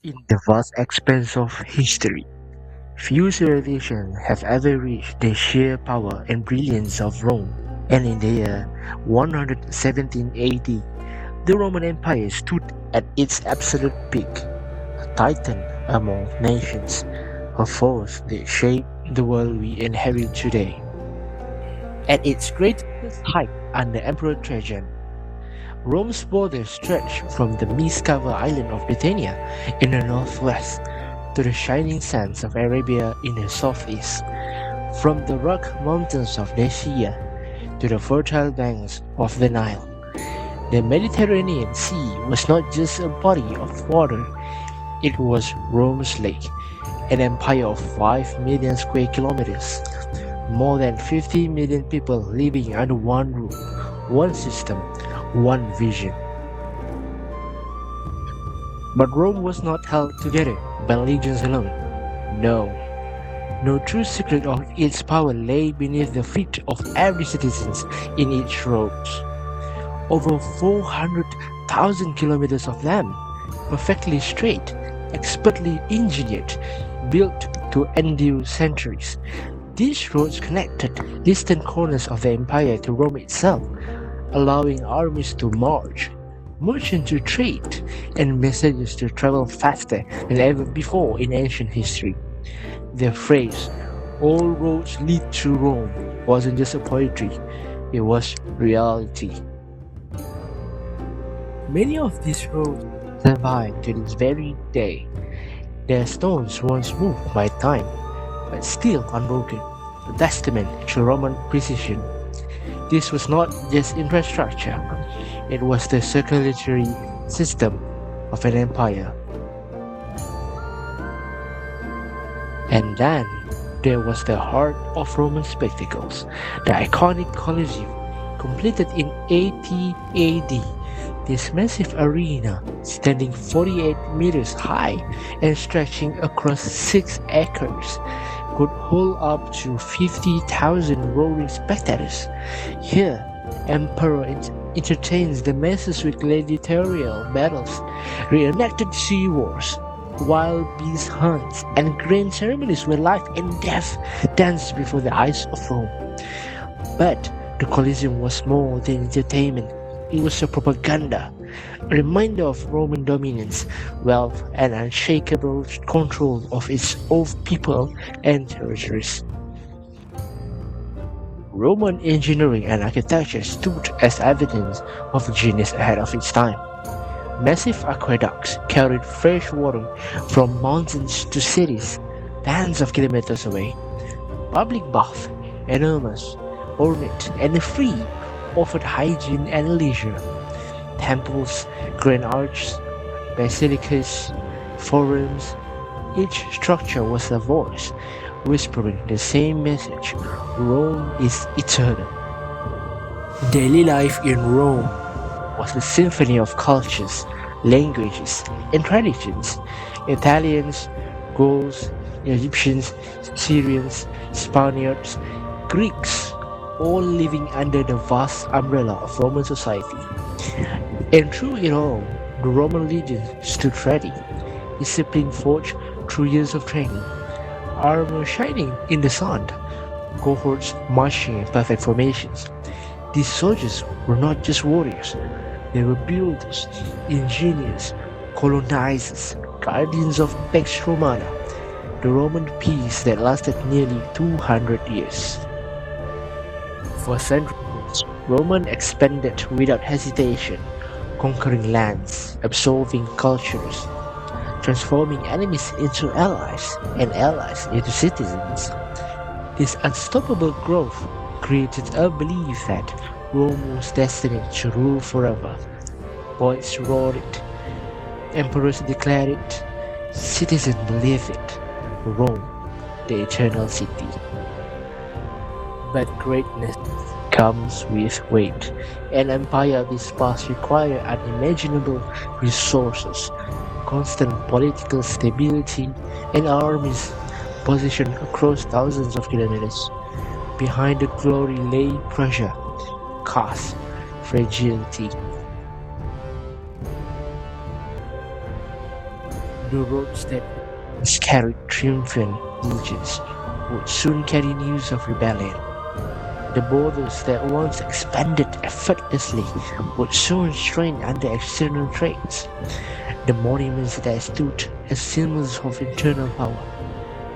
In the vast expanse of history, few civilizations have ever reached the sheer power and brilliance of Rome, and in the year 117 AD, the Roman Empire stood at its absolute peak, a titan among nations, a force that shaped the world we inhabit today. At its greatest height under Emperor Trajan, Rome's borders stretched from the mist-covered island of Bithynia in the northwest to the shining sands of Arabia in the southeast, from the rock mountains of Dacia to the fertile banks of the Nile. The Mediterranean Sea was not just a body of water, it was Rome's lake, an empire of 5 million square kilometers, more than 50 million people living under one roof, one system, one vision. But Rome was not held together by legions alone. No, no true secret of its power lay beneath the feet of every citizen in its roads. Over 400,000 kilometers of them, perfectly straight, expertly engineered, built to endure centuries. These roads connected distant corners of the empire to Rome itself, allowing armies to march, merchants to trade, and messages to travel faster than ever before in ancient history. The phrase, all roads lead to Rome, wasn't just a poetry, it was reality. Many of these roads survive to this very day. Their stones once moved by time, but still unbroken, a testament to Roman precision. This was not just infrastructure, it was the circulatory system of an empire. And then there was the heart of Roman spectacles, the iconic Colosseum, completed in 80 AD. This massive arena, standing 48 meters high and stretching across 6 acres, could hold up to 50,000 roaring spectators. Here, Emperor entertains the masses with gladiatorial battles, reenacted sea wars, wild beast hunts, and grand ceremonies where life and death danced before the eyes of Rome. But the Colosseum was more than entertainment. It was a propaganda, a reminder of Roman dominance, wealth, and unshakable control of its own people and territories. Roman engineering and architecture stood as evidence of genius ahead of its time. Massive aqueducts carried fresh water from mountains to cities tens of kilometers away. Public baths, enormous, ornate, and free, offered hygiene and leisure. Temples, grand arches, basilicas, forums, each structure was a voice, whispering the same message: Rome is eternal. Daily life in Rome was a symphony of cultures, languages, and traditions. Italians, Gauls, Egyptians, Syrians, Spaniards, Greeks, all living under the vast umbrella of Roman society. And through it all, the Roman legion stood ready, discipline forged through years of training, armor shining in the sun, cohorts marching in perfect formations. These soldiers were not just warriors, they were builders, engineers, colonizers, guardians of Pax Romana, the Roman peace that lasted nearly 200 years. For centuries, Roman expanded without hesitation, conquering lands, absorbing cultures, transforming enemies into allies and allies into citizens. This unstoppable growth created a belief that Rome was destined to rule forever. Poets wrote it, emperors declared it, citizens believed it. Rome, the eternal city. But greatness comes with weight. An empire this vast requires unimaginable resources, constant political stability, and armies positioned across thousands of kilometers. Behind the glory lay pressure, cost, fragility. The roads that once carried triumphant images would soon carry news of rebellion. The borders that once expanded effortlessly would soon strain under external threats. The monuments that stood as symbols of internal power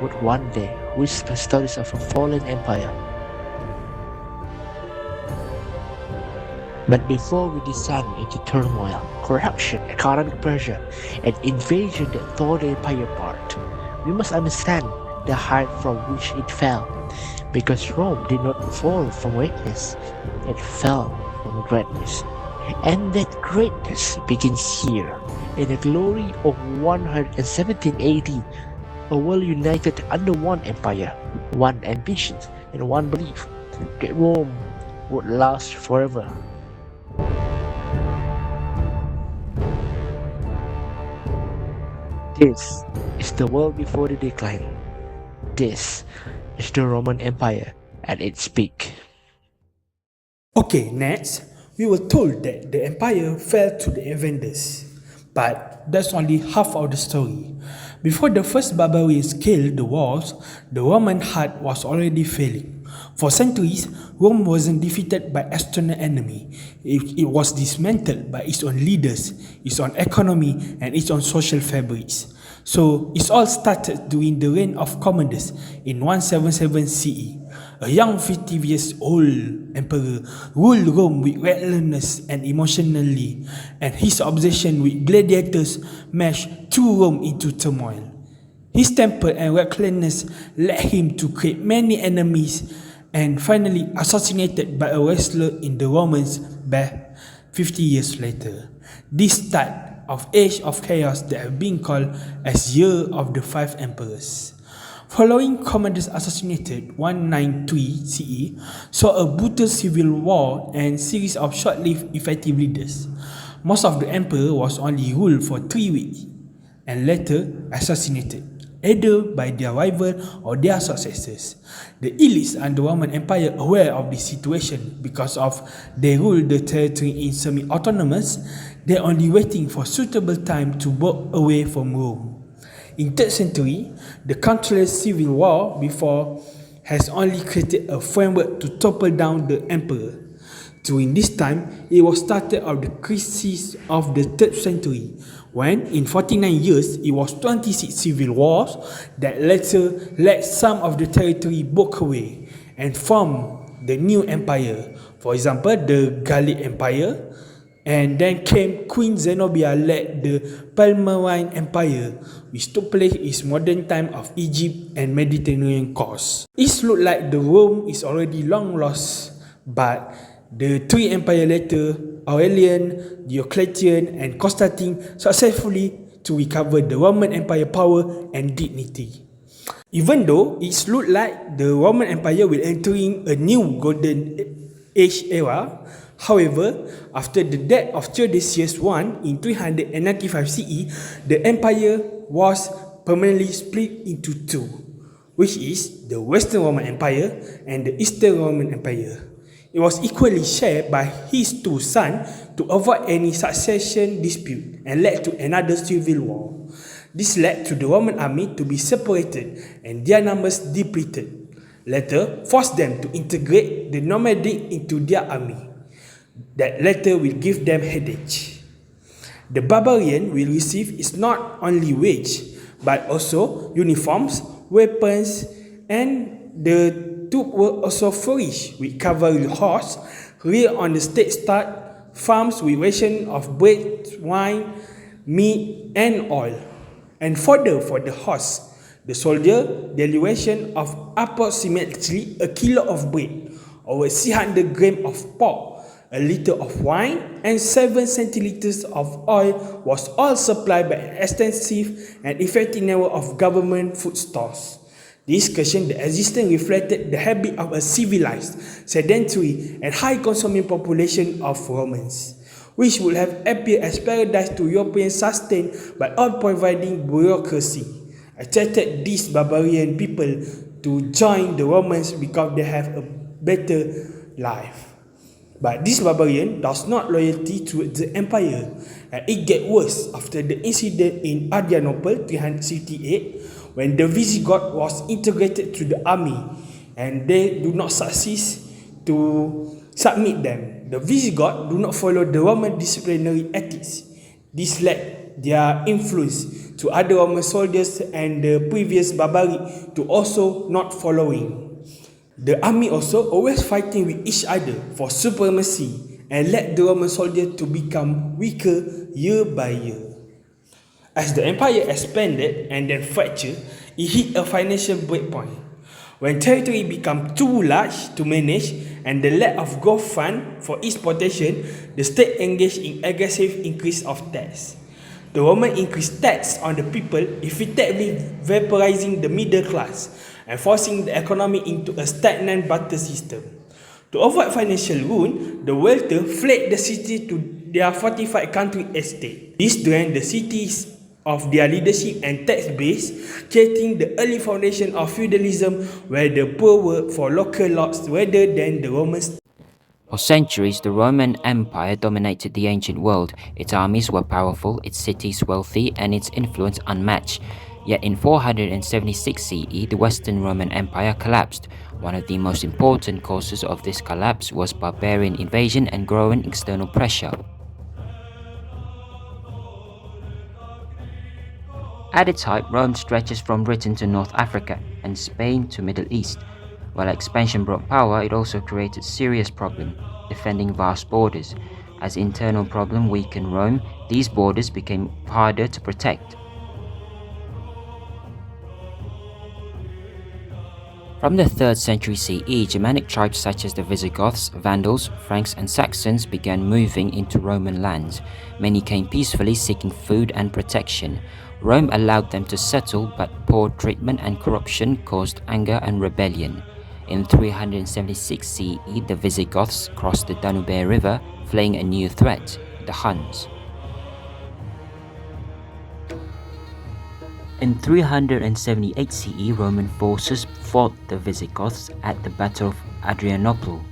would one day whisper stories of a fallen empire. But before we descend into turmoil, corruption, economic pressure, and invasion that tore the empire apart, we must understand the height from which it fell. Because Rome did not fall from weakness, it fell from greatness. And that greatness begins here, in the glory of 117 AD, a world united under one empire, one ambition, and one belief that Rome would last forever. This is the world before the decline. This is the Roman Empire at its peak. Okay, next, we were told that the empire fell to the invaders. But that's only half of the story. Before the first barbarians scaled the walls, the Roman heart was already failing. For centuries, Rome wasn't defeated by external enemy. It was dismantled by its own leaders, its own economy, and its own social fabrics. So it all started during the reign of Commodus in 177 CE. A young 50 years old emperor ruled Rome with relentlessness and emotionally, and his obsession with gladiators mashed threw Rome into turmoil. His temper and recklessness led him to create many enemies and finally assassinated by a wrestler in the Romans back 50 years later. This start of age of chaos that have been called as Year of the Five Emperors. Following Commodus assassinated 193 CE saw a brutal civil war and series of short-lived effective leaders. Most of the emperor was only ruled for 3 weeks and later assassinated, either by their rival or their successors. The elites under the Roman Empire aware of this situation because of they ruled the territory in semi-autonomous, they're only waiting for suitable time to walk away from Rome. In 3rd century, the countless civil war before has only created a framework to topple down the emperor. During this time, it was started of the crisis of the 3rd century, when in 49 years it was 26 civil wars that later let some of the territory broke away and formed the new empire. For example, the Gallic Empire, and then came Queen Zenobia led the Palmyrene Empire, which took place in modern time of Egypt and Mediterranean coast. It looked like the Rome is already long lost, but the three empires later, Aurelian, Diocletian, and Constantine, successfully to recover the Roman Empire power and dignity. Even though it looked like the Roman Empire will entering a new golden age era, however, after the death of Theodosius I in 395 CE, the empire was permanently split into two, which is the Western Roman Empire and the Eastern Roman Empire. It was equally shared by his two sons to avoid any succession dispute and led to another civil war. This led to the Roman army to be separated and their numbers depleted. Later, forced them to integrate the nomadic into their army. That later will give them headache. The barbarian will receive is not only wage, but also uniforms, weapons, and the troop will also flourish with cavalry horse, rear on the state start, farms with ration of bread, wine, meat, and oil. And further for the horse, the soldier, the ration of approximately a kilo of bread, over 300 grams of pork, a liter of wine, and 7 centiliters of oil was all supplied by an extensive and effective network of government food stores. This question the existence reflected the habit of a civilized, sedentary, and high-consuming population of Romans, which would have appeared as paradise to Europeans sustained by all-providing bureaucracy, attracted these barbarian people to join the Romans because they have a better life. But this barbarian does not loyalty to the empire, and it get worse after the incident in Adrianople 368 when the Visigoth was integrated to the army and they do not succeed to submit them. The Visigoth do not follow the Roman disciplinary ethics. This led their influence to other Roman soldiers and the previous barbaric to also not following. The army also always fighting with each other for supremacy and led the Roman soldier to become weaker year by year. As the empire expanded and then fractured, it hit a financial breakpoint. When territory became too large to manage and the lack of growth fund for its protection, the state engaged in aggressive increase of tax. The Romans increased tax on the people, effectively vaporizing the middle class and forcing the economy into a stagnant barter system. To avoid financial ruin, the wealthy fled the city to their fortified country estate. This drained the cities of their leadership and tax base, creating the early foundation of feudalism where the poor worked for local lords rather than the Romans. For centuries, the Roman Empire dominated the ancient world. Its armies were powerful, its cities wealthy, and its influence unmatched. Yet in 476 CE, the Western Roman Empire collapsed. One of the most important causes of this collapse was barbarian invasion and growing external pressure. At its height, Rome stretches from Britain to North Africa and Spain to Middle East. While expansion brought power, it also created serious problems, defending vast borders. As internal problems weakened Rome, these borders became harder to protect. From the 3rd century CE, Germanic tribes such as the Visigoths, Vandals, Franks and Saxons began moving into Roman lands. Many came peacefully seeking food and protection. Rome allowed them to settle, but poor treatment and corruption caused anger and rebellion. In 376 CE, the Visigoths crossed the Danube River, fleeing a new threat, the Huns. In 378 CE, Roman forces fought the Visigoths at the Battle of Adrianople.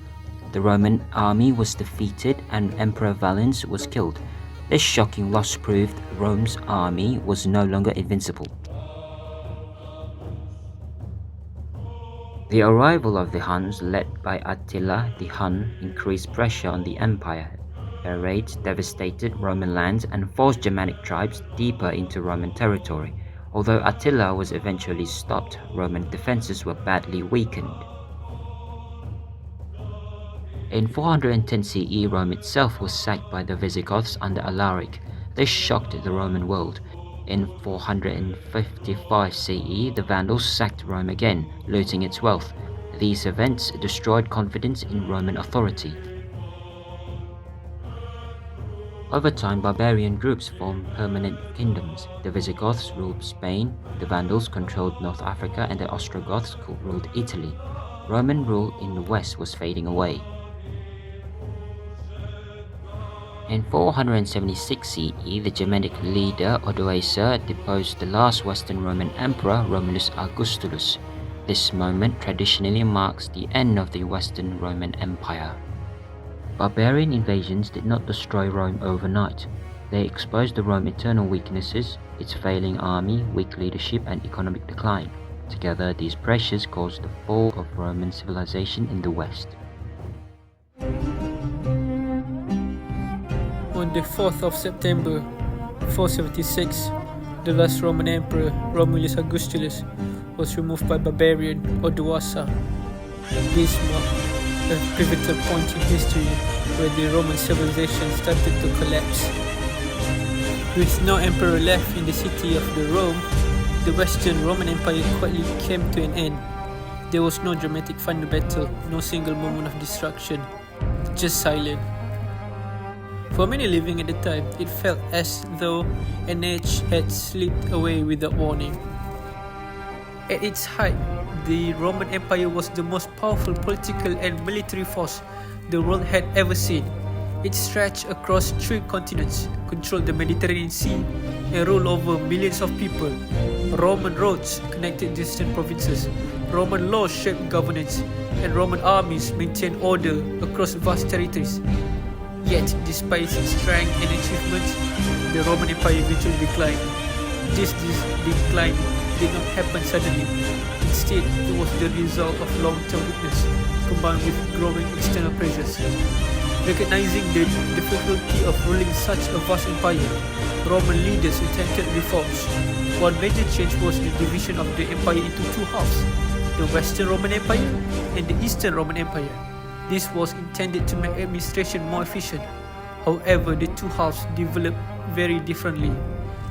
The Roman army was defeated and Emperor Valens was killed. This shocking loss proved Rome's army was no longer invincible. The arrival of the Huns, led by Attila the Hun, increased pressure on the empire. Their raids devastated Roman lands and forced Germanic tribes deeper into Roman territory. Although Attila was eventually stopped, Roman defenses were badly weakened. In 410 CE, Rome itself was sacked by the Visigoths under Alaric. This shocked the Roman world. In 455 CE, the Vandals sacked Rome again, looting its wealth. These events destroyed confidence in Roman authority. Over time, barbarian groups formed permanent kingdoms. The Visigoths ruled Spain, the Vandals controlled North Africa, and the Ostrogoths ruled Italy. Roman rule in the west was fading away. In 476 CE, the Germanic leader Odoacer deposed the last Western Roman emperor, Romulus Augustulus. This moment traditionally marks the end of the Western Roman Empire. Barbarian invasions did not destroy Rome overnight. They exposed the Rome's internal weaknesses, its failing army, weak leadership, and economic decline. Together, these pressures caused the fall of Roman civilization in the West. On the 4th of September 476, the last Roman emperor, Romulus Augustulus, was removed by barbarian Odoacer. This marked a pivotal point in history where the Roman civilization started to collapse. With no emperor left in the city of Rome, the Western Roman Empire quietly came to an end. There was no dramatic final battle, no single moment of destruction, just silence. For many living at the time, it felt as though an age had slipped away without warning. At its height, the Roman Empire was the most powerful political and military force the world had ever seen. It stretched across 3 continents, controlled the Mediterranean Sea, and ruled over millions of people. Roman roads connected distant provinces, Roman laws shaped governance, and Roman armies maintained order across vast territories. Yet, despite its strength and achievements, the Roman Empire eventually declined. This decline did not happen suddenly. Instead, it was the result of long-term weakness combined with growing external pressures. Recognizing the difficulty of ruling such a vast empire, Roman leaders attempted reforms. One major change was the division of the empire into two halves, the Western Roman Empire and the Eastern Roman Empire. This was intended to make administration more efficient. However, the two halves developed very differently.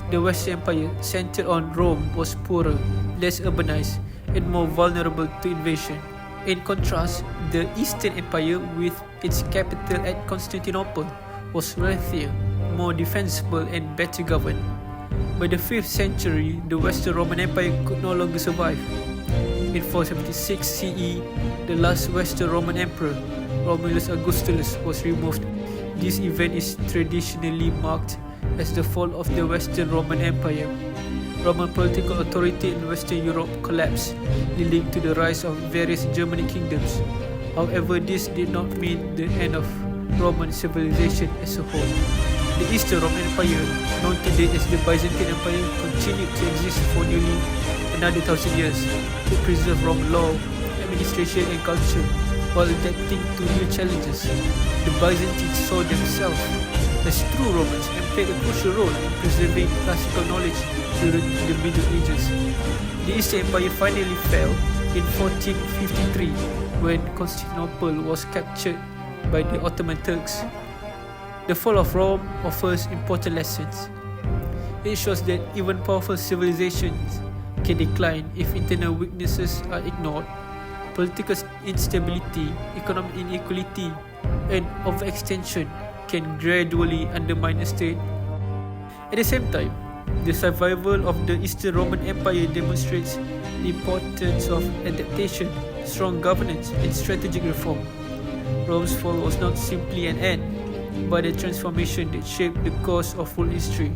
The Western Empire, centered on Rome, was poorer, less urbanized, and more vulnerable to invasion. In contrast, the Eastern Empire, with its capital at Constantinople, was wealthier, more defensible, and better governed. By the 5th century, the Western Roman Empire could no longer survive. In 476 CE, the last Western Roman Emperor, Romulus Augustulus, was removed. This event is traditionally marked as the fall of the Western Roman Empire. Roman political authority in Western Europe collapsed, leading to the rise of various Germanic kingdoms. However, this did not mean the end of Roman civilization as a whole. The Eastern Roman Empire, known today as the Byzantine Empire, continued to exist for nearly another 1,000 years. It preserved Roman law, administration, and culture while adapting to new challenges. The Byzantines saw themselves as true Romans and played a crucial role in preserving classical knowledge during the Middle Ages. The Eastern Empire finally fell in 1453 when Constantinople was captured by the Ottoman Turks. The fall of Rome offers important lessons. It shows that even powerful civilizations can decline if internal weaknesses are ignored. Political instability, economic inequality, and overextension can gradually undermine a state. At the same time, the survival of the Eastern Roman Empire demonstrates the importance of adaptation, strong governance, and strategic reform. Rome's fall was not simply an end, but a transformation that shaped the course of world history.